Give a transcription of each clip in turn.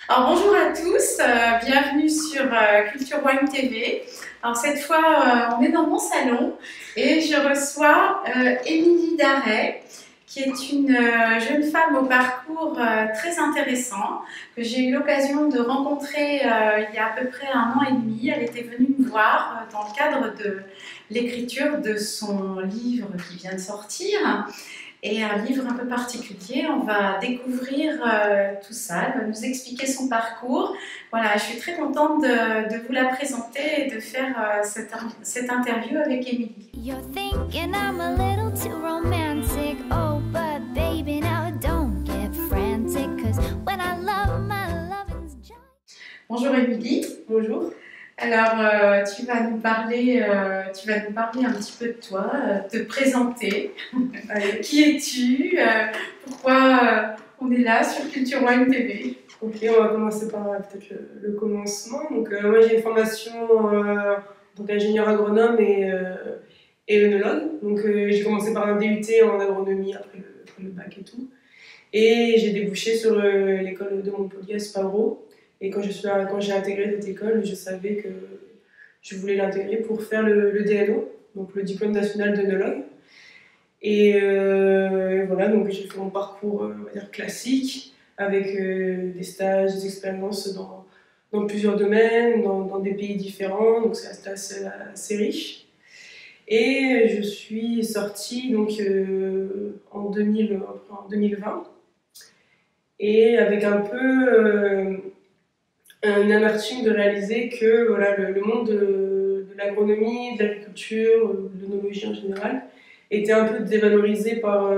Alors bonjour à tous, bienvenue sur Culture Wine TV. Alors cette fois, on est dans mon salon et je reçois Émilie Darey, qui est une jeune femme au parcours très intéressant, que j'ai eu l'occasion de rencontrer il y a à peu près 1 an et demi. Elle était venue me voir dans le cadre de l'écriture de son livre qui vient de sortir. Et un livre un peu particulier, on va découvrir tout ça, elle va nous expliquer son parcours. Voilà, je suis très contente de vous la présenter et de faire cette interview avec Émilie. You're thinking I'm a little too romantic, oh but baby now don't get frantic, 'cause when I love my lovin's joy. Bonjour Émilie. Bonjour. Alors, tu vas nous parler un petit peu de toi, te présenter. Qui es-tu? Pourquoi on est là sur Culture Wine TV? Ok, on va commencer par peut-être le commencement. Donc, moi, j'ai une formation donc ingénieur agronome et œnologue. Donc, j'ai commencé par un DUT en agronomie après le bac et tout. Et j'ai débouché sur l'école de Montpellier, Spavro. Et quand j'ai intégré cette école, je savais que je voulais l'intégrer pour faire le DNO, donc le diplôme national d'œnologue. Et voilà, donc j'ai fait mon parcours on va dire classique, avec des stages, des expériences dans plusieurs domaines, dans des pays différents, donc c'est assez riche. Et je suis sortie donc, en 2020, et avec un peu une amertume de réaliser que voilà, le monde de l'agronomie, de l'agriculture, de l'œnologie en général, était un peu dévalorisé par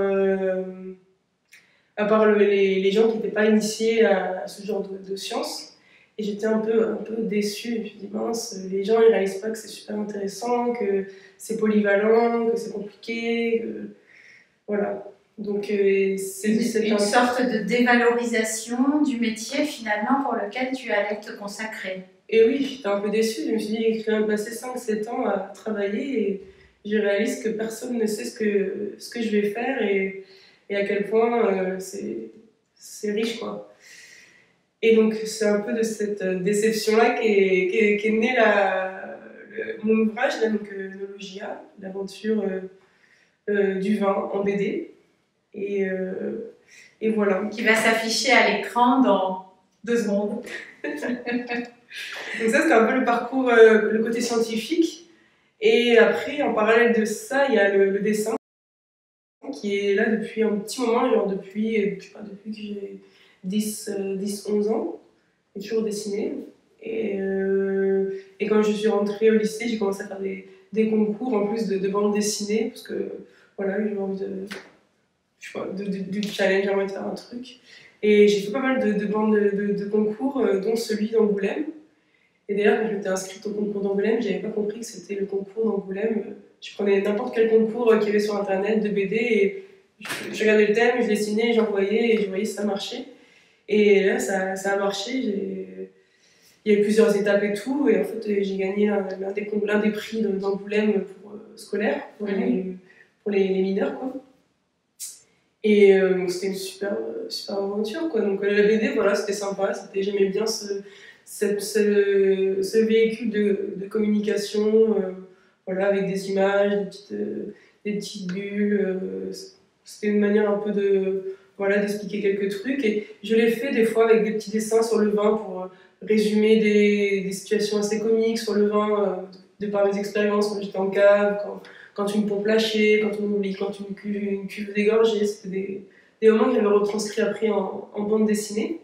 les gens qui n'étaient pas initiés à ce genre de sciences. Et j'étais un peu déçue. Je me suis dit, mince, les gens ils réalisent pas que c'est super intéressant, que c'est polyvalent, que c'est compliqué. Voilà. Donc c'est une sorte de dévalorisation du métier finalement pour lequel tu allais te consacrer. Et oui, j'étais un peu déçue. Je me suis dit, j'ai quand même passé 5-7 ans à travailler et je réalise que personne ne sait ce que je vais faire et à quel point c'est riche, quoi. Et donc, c'est un peu de cette déception-là qu'est né mon ouvrage, là, donc Œnologia, l'aventure du vin en BD. Et voilà. Qui va s'afficher à l'écran dans 2 secondes. Donc ça, c'est un peu le parcours, le côté scientifique. Et après, en parallèle de ça, il y a le dessin, qui est là depuis un petit moment, genre depuis que j'ai 10-11 ans. J'ai toujours dessiné. Et quand je suis rentrée au lycée, j'ai commencé à faire des concours en plus de bande dessinée, parce que voilà, j'ai envie du challenge, j'ai envie de faire un truc. Et j'ai fait pas mal de concours, dont celui d'Angoulême. Et d'ailleurs, quand je m'étais inscrite au concours d'Angoulême, j'avais pas compris que c'était le concours d'Angoulême. Je prenais n'importe quel concours qu'il y avait sur internet de BD et je regardais le thème, je dessinais, j'envoyais et je voyais si ça marchait. Et là, ça a marché. Il y a eu plusieurs étapes et tout. Et en fait, j'ai gagné l'un des prix d'Angoulême scolaire pour les mineurs, quoi. Et c'était une super aventure, quoi. Donc la BD, voilà, c'était sympa. J'aimais bien ce véhicule de communication, voilà, avec des images, des petites bulles. C'était une manière un peu voilà, d'expliquer quelques trucs. Et je l'ai fait des fois avec des petits dessins sur le vin pour résumer des situations assez comiques sur le vin, de par mes expériences quand j'étais en cave, quand une pompe lâchait, quand une cuve dégorgeait. C'était des moments que j'avais retranscrits après en bande dessinée.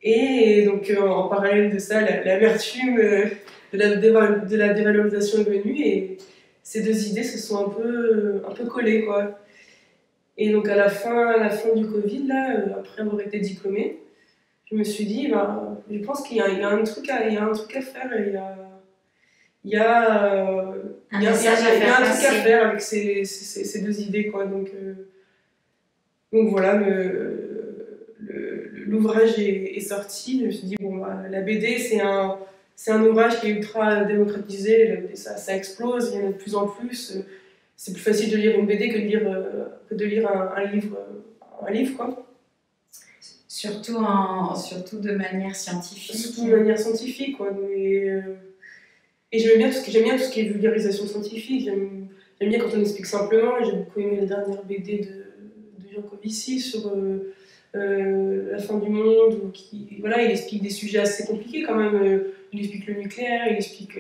Et donc, en parallèle de ça, l'amertume de la dévalorisation est venue et ces deux idées se sont un peu collées, quoi. Et donc, à la fin du Covid, là, après avoir été diplômée, je me suis dit, bah, je pense qu'il y a un truc à faire. Et il y a un truc à faire avec ces deux idées, quoi. Donc voilà, l'ouvrage est sorti. Je me suis dit, bon, bah, la BD, c'est un ouvrage qui est ultra démocratisé. La BD, ça explose, il y en a de plus en plus. C'est plus facile de lire une BD que de lire un livre, quoi. Surtout de manière scientifique. Surtout de manière scientifique, quoi. Et j'aime bien tout ce qui est vulgarisation scientifique. J'aime bien quand on explique simplement. J'ai beaucoup aimé la dernière BD de Jean Covici sur la fin du monde, voilà, il explique des sujets assez compliqués quand même. Il explique le nucléaire, il explique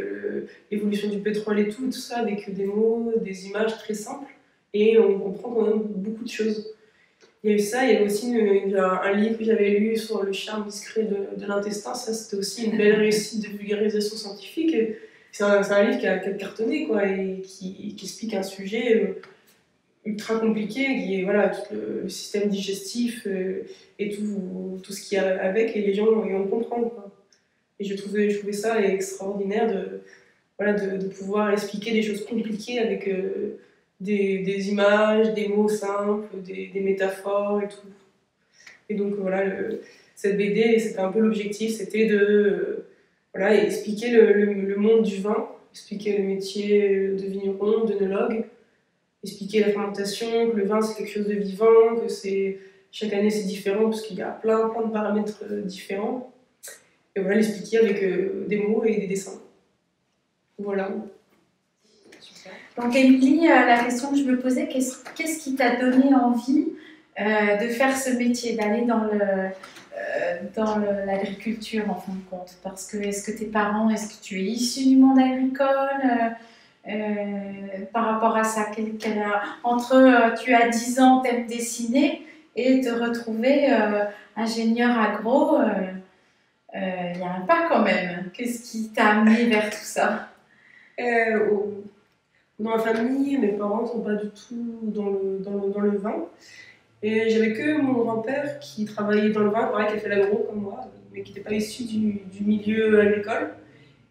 l'évolution du pétrole et tout ça avec des mots, des images très simples. Et on comprend quand même beaucoup de choses. Il y a eu ça, il y avait aussi un livre que j'avais lu sur le charme discret de l'intestin. Ça, c'était aussi une belle réussite de vulgarisation scientifique. C'est un livre qui a cartonné, quoi, et qui explique un sujet ultra compliqué, qui est voilà, tout le système digestif et tout ce qu'il y a avec, et les gens et on comprend, quoi. Et je trouvais ça extraordinaire de pouvoir expliquer des choses compliquées avec des images, des mots simples, des métaphores et tout. Et donc voilà, cette BD, c'était un peu l'objectif, c'était de voilà, expliquer le monde du vin, expliquer le métier de vigneron, d'œnologue, expliquer la fermentation, que le vin c'est quelque chose de vivant, que chaque année c'est différent parce qu'il y a plein de paramètres différents. Et voilà, l'expliquer avec des mots et des dessins. Voilà. Donc Émilie, la question que je me posais, qu'est-ce qui t'a donné envie de faire ce métier, d'aller dans l'agriculture en fin de compte? Parce que est-ce que tes parents, est-ce que tu es issu du monde agricole par rapport à ça, entre tu as 10 ans, t'aimes dessiner et te retrouver ingénieur agro, il y a un pas quand même. Qu'est-ce qui t'a amené vers tout ça? Dans ma famille, mes parents ne sont pas du tout dans le vin. Et j'avais que mon grand-père qui travaillait dans le vin, pareil, qui a fait l'agro comme moi, mais qui n'était pas issu du milieu agricole,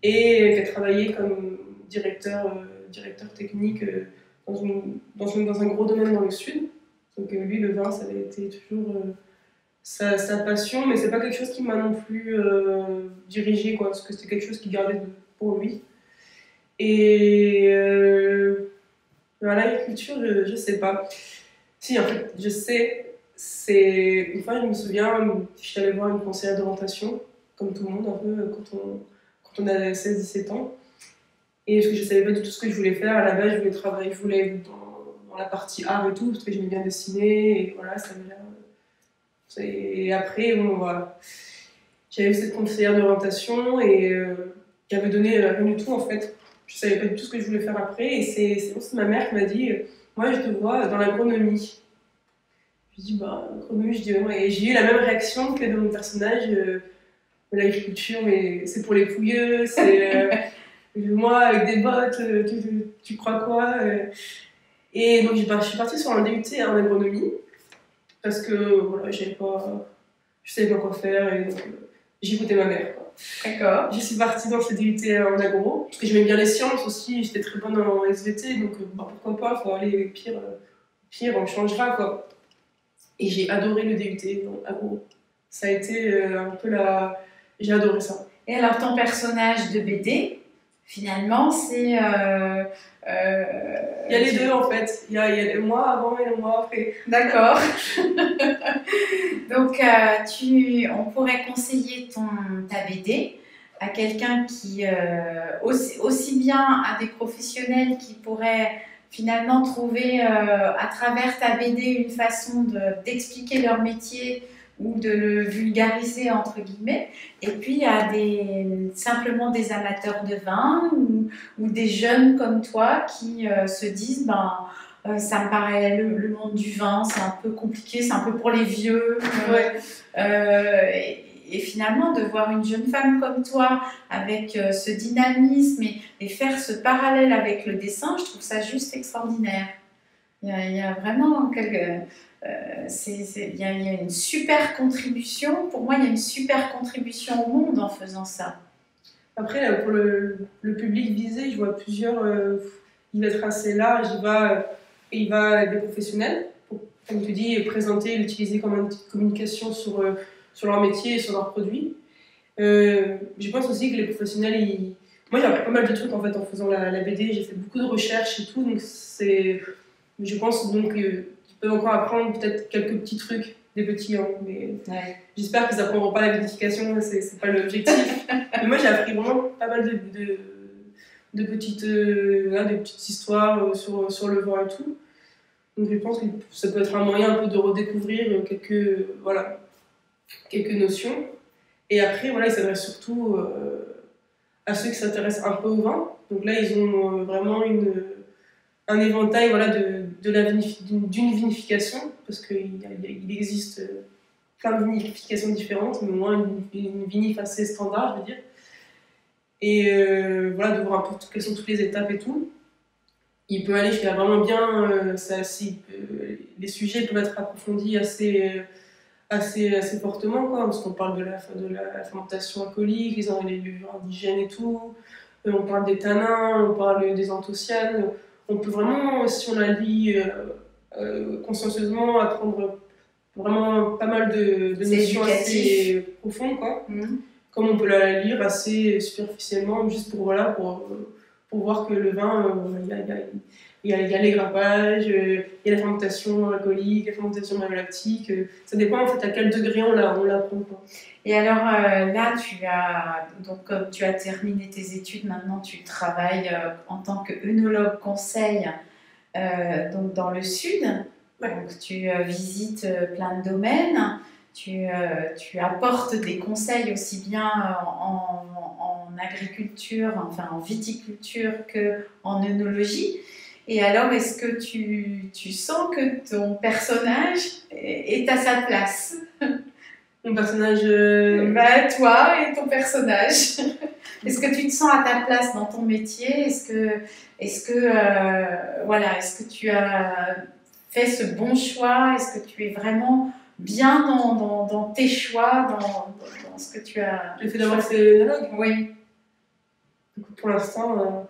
et qui a travaillé comme directeur technique dans un gros domaine dans le sud. Donc lui, le vin, ça avait été toujours sa passion, mais c'est pas quelque chose qui m'a non plus dirigée, quoi, parce que c'était quelque chose qu'il gardait pour lui. Et l'agriculture, je sais pas. Si, en fait, je sais, une fois, je me souviens, je suis allée voir une conseillère d'orientation, comme tout le monde, un peu, quand on a 16-17 ans. Et parce que je savais pas du tout ce que je voulais faire. À la base, je voulais être dans la partie art et tout, parce que j'aimais bien dessiner, et voilà, ça avait l'air. Et après, bon, voilà. J'avais eu cette conseillère d'orientation et qui avait donné rien du tout, en fait. Je savais pas du tout ce que je voulais faire après, et c'est ma mère qui m'a dit moi je te vois dans l'agronomie. Je dis bah agronomie, je dis ouais. Et j'ai eu la même réaction que dans mon personnage, l'agriculture, mais c'est pour les pouilleux, c'est moi avec des bottes, tu crois quoi Et donc je suis partie sur un DUT en agronomie parce que voilà, je savais pas quoi faire, et donc j'ai écouté ma mère, quoi. D'accord. Je suis partie dans ce DUT en agro, parce que j'aimais bien les sciences aussi, j'étais très bonne en SVT, donc bah, pourquoi pas, faut aller pire, on changera, quoi. Et j'ai adoré le DUT en agro. Ça a été un peu j'ai adoré ça. Et alors ton personnage de BD, finalement, c'est... il y a les deux en fait, il y a le moi avant et le moi après. D'accord. Donc on pourrait conseiller ta BD à quelqu'un qui, aussi bien à des professionnels qui pourraient finalement trouver à travers ta BD une façon d'expliquer leur métier ou de le vulgariser entre guillemets, et puis il y a simplement des amateurs de vin ou des jeunes comme toi qui se disent ça me paraît le monde du vin, c'est un peu compliqué, c'est un peu pour les vieux. Ouais. Et finalement, de voir une jeune femme comme toi avec ce dynamisme et faire ce parallèle avec le dessin, je trouve ça juste extraordinaire. Il y a vraiment il y a une super contribution. Pour moi, il y a une super contribution au monde en faisant ça. Après, pour le public visé, je vois plusieurs. Il va être assez large. Il va des professionnels, pour, comme tu dis, présenter, l'utiliser comme une petite communication sur leur métier et sur leurs produits. Je pense aussi que les professionnels, moi j'ai appris pas mal de trucs en fait en faisant la BD, j'ai fait beaucoup de recherches et tout, donc je pense donc qu'ils peuvent encore apprendre peut-être quelques petits trucs des petits, hein, mais Ouais. j'espère qu'ils n'apprendront pas la vinification, c'est pas l'objectif. Mais moi, j'ai appris vraiment pas mal de petites, voilà, des petites histoires sur le vin et tout. Donc je pense que ça peut être un moyen un peu de redécouvrir voilà, quelques notions. Et après, voilà, ils s'adressent surtout à ceux qui s'intéressent un peu au vin. Donc là, ils ont vraiment un éventail, voilà, d'une vinification, parce qu'il existe plein de vinifications différentes, mais au moins une vinif assez standard, je veux dire. Et voilà, de voir un peu quelles sont toutes les étapes et tout. Il peut aller jusqu'à vraiment bien, les sujets peuvent être approfondis assez fortement, quoi, parce qu'on parle de la fermentation alcoolique, les levures indigènes et tout, on parle des tanins, on parle des anthocyanes. On peut vraiment, si on la lit consciencieusement, apprendre vraiment pas mal de notions assez profondes, quoi. Comme on peut la lire assez superficiellement, juste pour voir que le vin, il y a les grappages, il y a la fermentation alcoolique, la fermentation malolactique. Ça dépend en fait à quel degré on l'apprend, quoi. Et alors là, comme tu as terminé tes études, maintenant tu travailles en tant qu'œnologue conseil donc dans le sud. Ouais. Donc tu visites plein de domaines. Tu apportes des conseils aussi bien en agriculture, enfin en viticulture qu'en œnologie. Et alors, est-ce que tu sens que ton personnage est à sa place? Mon personnage... Toi et ton personnage. Est-ce que tu te sens à ta place dans ton métier? Est-ce que tu as fait ce bon choix? Est-ce que tu es vraiment bien dans tes choix, dans ce que tu as... Le fait d'avoir fait œnologue? Oui. Pour l'instant,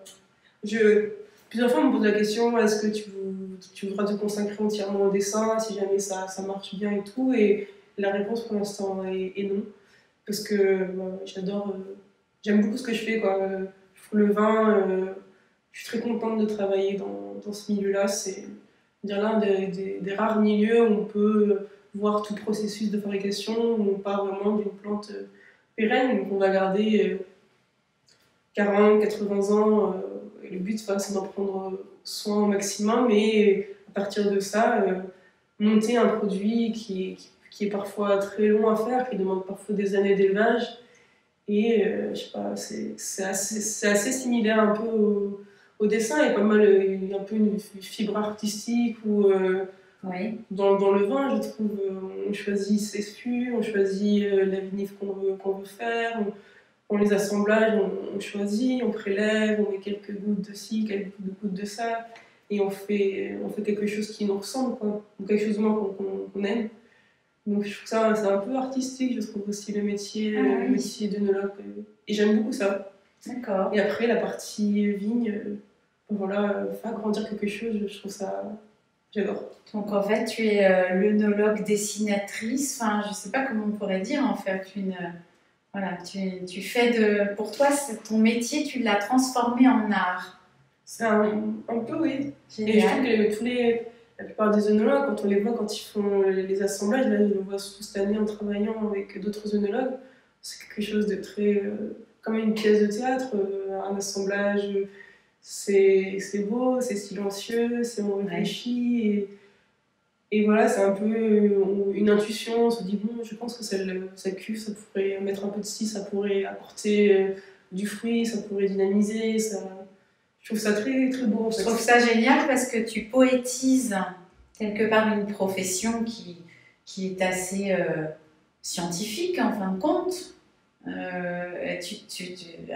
plusieurs fois on me pose la question, est-ce que tu voudras te consacrer entièrement au dessin, si jamais ça marche bien et tout, et la réponse pour l'instant est non, parce que j'aime beaucoup ce que je fais, quoi. Le vin, je suis très contente de travailler dans ce milieu-là. C'est l'un des rares milieux où on peut voir tout processus de fabrication, où on part vraiment d'une plante pérenne, donc on va garder 40, 80 ans, et le but c'est d'en prendre soin au maximum, et à partir de ça, monter un produit qui est parfois très long à faire, qui demande parfois des années d'élevage. Et je sais pas, c'est assez similaire un peu au dessin. Il y a pas mal, il y a un peu une fibre artistique ou Oui. dans le vin, je trouve. On choisit ses fûts, on choisit la vinif qu'on veut faire, on les assemblages, on choisit, on prélève, on met quelques gouttes de ci, quelques gouttes de ça, et on fait quelque chose qui nous ressemble, quoi. Ou quelque chose moins qu'on aime. Donc je trouve ça c'est un peu artistique, je trouve aussi le métier d'œnologue, et j'aime beaucoup ça. D'accord. Et après la partie vigne, voilà, faire grandir quelque chose, je trouve ça, j'adore. Donc en fait tu es l'œnologue dessinatrice, enfin je sais pas comment on pourrait dire en fait, voilà, tu fais pour toi ton métier, tu l'as transformé en art. C'est un peu, oui. Génial. Et je trouve que la plupart des œnologues, quand on les voit, quand ils font les assemblages, là, je le vois surtout cette année en travaillant avec d'autres œnologues, c'est quelque chose de très. Comme une pièce de théâtre, un assemblage, c'est beau, c'est silencieux, c'est on réfléchit, et voilà, c'est un peu une intuition. On se dit, bon, je pense que cette cuve, ça pourrait mettre un peu de ci, ça pourrait apporter du fruit, ça pourrait dynamiser, ça. Je trouve ça très, très beau. En fait. Je trouve ça génial parce que tu poétises quelque part une profession qui est assez scientifique en fin de compte.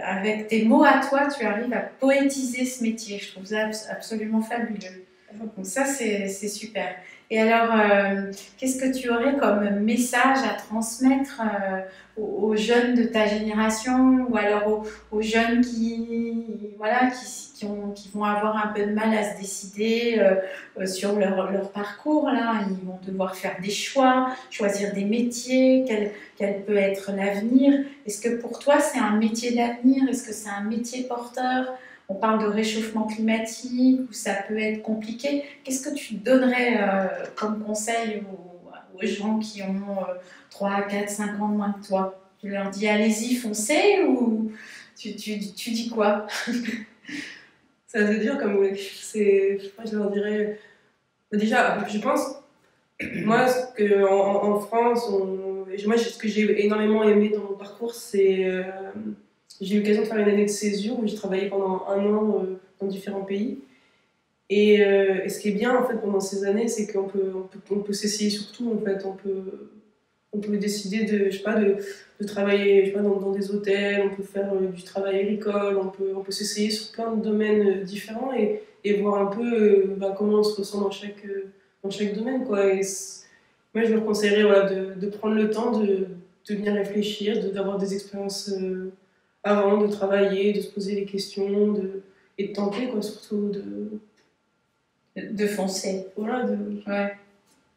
Avec tes mots à toi, tu arrives à poétiser ce métier. Je trouve ça absolument fabuleux. Donc ça, c'est super. Et alors, qu'est-ce que tu aurais comme message à transmettre aux jeunes de ta génération, ou alors aux jeunes qui vont avoir un peu de mal à se décider sur leur parcours, là, ils vont devoir faire des choix, choisir des métiers, quel peut être l'avenir. Est-ce que pour toi c'est un métier d'avenir? Est-ce que c'est un métier porteur? On parle de réchauffement climatique, où ça peut être compliqué. Qu'est-ce que tu donnerais comme conseil aux gens qui ont 3, 4, 5 ans de moins que toi? Tu leur dis allez-y, foncez, ou tu dis quoi? C'est assez dur comme ouais. Je leur dirais. Déjà, je pense, moi, en France, ce que j'ai énormément aimé dans mon parcours, c'est. J'ai eu l'occasion de faire une année de césure où j'ai travaillé pendant 1 an dans différents pays. Et ce qui est bien en fait pendant ces années, c'est qu'on peut s'essayer sur tout en fait. On peut décider je sais pas, de travailler, je sais pas, dans des hôtels, on peut faire du travail agricole, on peut s'essayer sur plein de domaines différents et voir un peu comment on se ressent dans chaque domaine, quoi. Moi, je leur conseillerais voilà, de prendre le temps de bien réfléchir, d'avoir des expériences avant, de travailler, de se poser des questions, et de tenter, quoi, surtout. De foncer. Voilà, Ouais.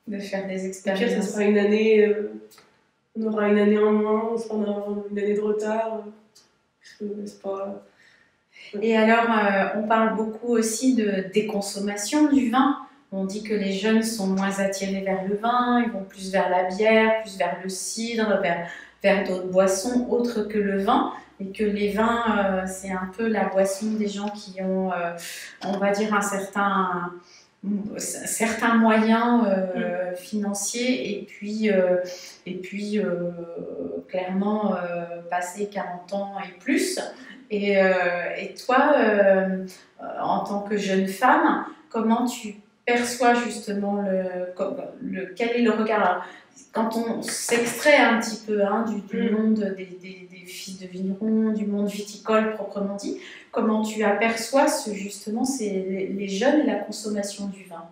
De faire des Au pire, expériences. ça sera une année, on aura une année en moins, on aura une année de retard. C'est pas... Et alors, on parle beaucoup aussi de déconsommation du vin. On dit que les jeunes sont moins attirés vers le vin, ils vont plus vers la bière, plus vers le cidre, vers d'autres boissons autres que le vin. Et que les vins, c'est un peu la boisson des gens qui ont, on va dire, un certain moyen financier et puis clairement passer 40 ans et plus. Et toi, en tant que jeune femme, comment tu perçois justement quel est le regard? Alors, quand on s'extrait un petit peu du monde des fils de vignerons, du monde viticole proprement dit, comment tu aperçois justement les jeunes et la consommation du vin?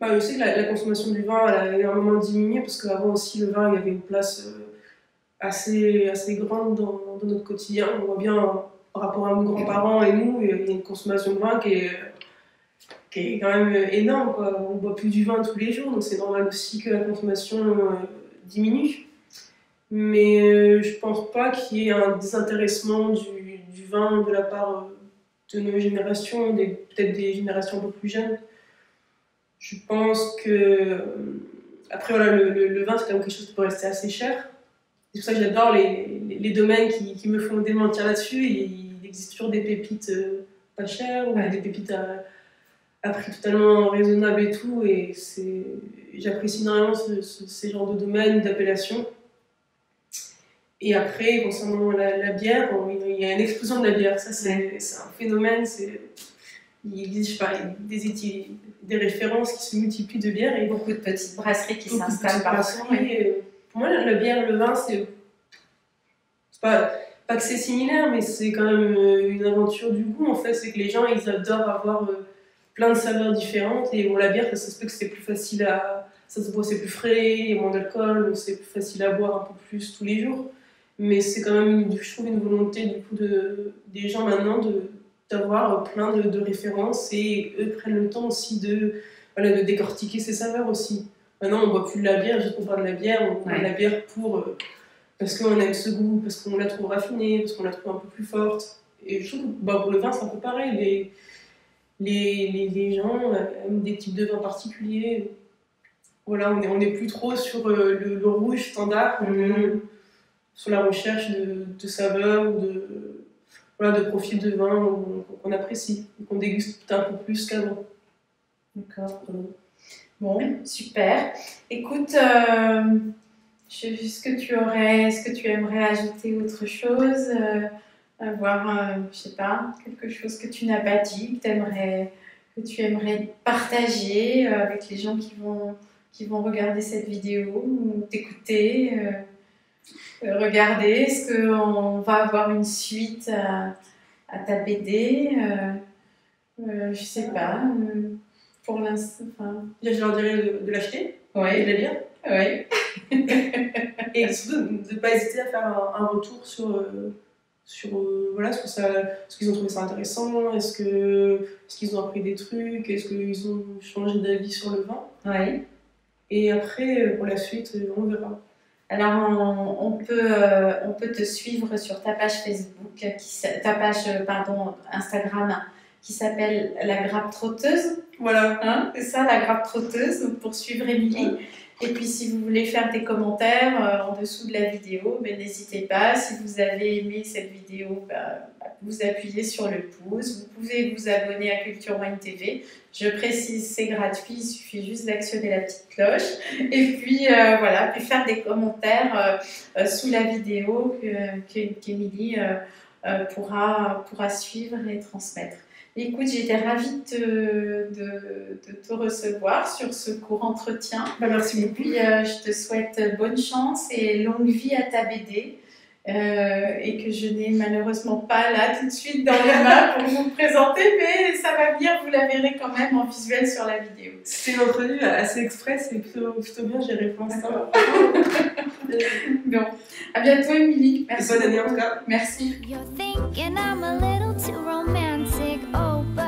Je sais que la consommation du vin, elle a énormément diminué parce qu'avant aussi, le vin, il avait une place assez grande dans notre quotidien. On voit bien, par rapport à nos grands-parents et nous, il y a une consommation de vin qui est quand même énorme, quoi. On ne boit plus du vin tous les jours, donc c'est normal aussi que la consommation diminue. Mais je pense pas qu'il y ait un désintéressement du vin de la part de nos générations, peut-être des générations un peu plus jeunes. Je pense que... Après, voilà, le vin, c'est quand même quelque chose qui peut rester assez cher. C'est pour ça que j'adore les domaines qui me font démentir là-dessus. Il existe toujours des pépites pas chères, ou des pépites à prix totalement raisonnable et tout. Et j'apprécie énormément ces genres de domaines, d'appellations. Et après, concernant la bière, il y a une explosion de la bière. Ça, c'est un phénomène. Il existe, je sais pas, des références qui se multiplient de bières. Et beaucoup de petites brasseries qui s'installent partout. Pour moi, la bière et le vin, c'est pas que c'est similaire, mais c'est quand même une aventure du goût. En fait, c'est que les gens, ils adorent avoir plein de saveurs différentes. Et bon, la bière, ça se peut que c'est plus facile ça se boit, c'est plus frais, il y a moins d'alcool, donc c'est plus facile à boire un peu plus tous les jours. Mais c'est quand même, je trouve, une volonté du coup des gens maintenant d'avoir plein de références, et eux prennent le temps aussi de décortiquer ces saveurs aussi. Maintenant, on ne boit plus de la bière juste pour boire de la bière, on boit de la bière parce qu'on aime ce goût, parce qu'on la trouve raffinée, parce qu'on la trouve un peu plus forte. Et je trouve que pour le vin, c'est un peu pareil. Les gens aiment des types de vins particuliers. Voilà, on n'est plus trop sur le rouge standard, sur la recherche de saveurs ou de profils de vin qu'on apprécie, qu'on déguste un peu plus qu'avant. D'accord. Bon, super. Écoute, est-ce que tu aimerais ajouter autre chose, avoir, je sais pas, quelque chose que tu n'as pas dit, que tu aimerais partager avec les gens qui vont regarder cette vidéo ou t'écouter, regarder? Est-ce qu'on va avoir une suite à ta BD? Je sais pas. Pour l'instant. Déjà, je leur dirais de l'acheter, ouais. Et de la lire. Ouais. Et surtout de ne pas hésiter à faire un retour sur ce qu'ils ont trouvé ça intéressant, est-ce qu'ils ont appris des trucs, est-ce qu'ils ont changé d'avis sur le vin. Ouais. Et après, pour la suite, on verra. Alors, on peut te suivre sur ta page Facebook, ta page Instagram, qui s'appelle La Grappe Trotteuse. Voilà. Hein, c'est ça, La Grappe Trotteuse, donc pour suivre Émilie. Et puis si vous voulez faire des commentaires en dessous de la vidéo, ben, n'hésitez pas. Si vous avez aimé cette vidéo, vous appuyez sur le pouce. Vous pouvez vous abonner à Culture Wine TV. Je précise, c'est gratuit, il suffit juste d'actionner la petite cloche. Et puis voilà, puis faire des commentaires sous la vidéo qu'Émilie pourra suivre et transmettre. Écoute, j'étais ravie de te recevoir sur ce court entretien. Merci beaucoup. Et puis, je te souhaite bonne chance et longue vie à ta BD. Et que je n'ai malheureusement pas là tout de suite dans les mains pour vous présenter, mais ça va venir, vous la verrez quand même en visuel sur la vidéo. C'était une entrevue assez express et plutôt bien gérée pour l'instant. Bon, à bientôt Émilie. Merci. Bonne année en tout cas. Merci. You're thinking I'm a little too romantic, oh, but